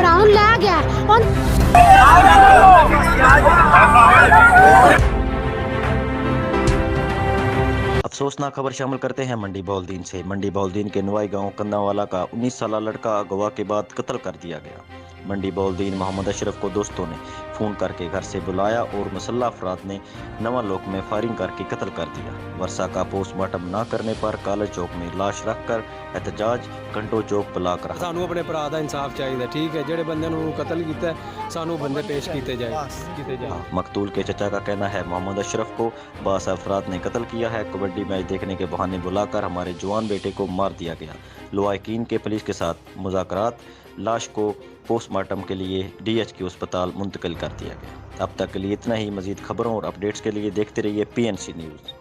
भरा लै गया। अफसोसनाक खबर शामिल करते हैं मंडी बौलदीन से। मंडी बौलदीन के नुआई गांव कंदावाला का 19 साल लड़का अगवा के बाद कत्ल कर दिया गया। मंडी बौलदीन मोहम्मद अशरफ को दोस्तों ने फोन करके घर से बुलाया और मुसल्ला अफराद ने नवा लोक में फायरिंग करके कत्ल कर दिया। वर्षा का पोस्टमार्टम न करने पर कॉलेज चौक में लाश रखकर एहतजाज घंटों चौक ब्लॉक रहा। सानू अपने भरा दा इंसाफ चाहिए, ठीक है, जेड़े बंदे नू कत्ल कीता सानू बंदे पेश कीते जाए। मकतूल के चचा का कहना है मोहम्मद अशरफ को बास अफराद ने कत्ल किया है। कबड्डी मैच देखने के बहाने बुलाकर हमारे जवान बेटे को मार दिया गया। लुआइकीन के पुलिस के साथ मुज़ाकरात, लाश को पोस्टमार्टम के लिए DHQ अस्पताल मुंतकिल कर दिया गया। अब तक के लिए इतना ही। मजीद खबरों और अपडेट्स के लिए देखते रहिए PNC न्यूज़।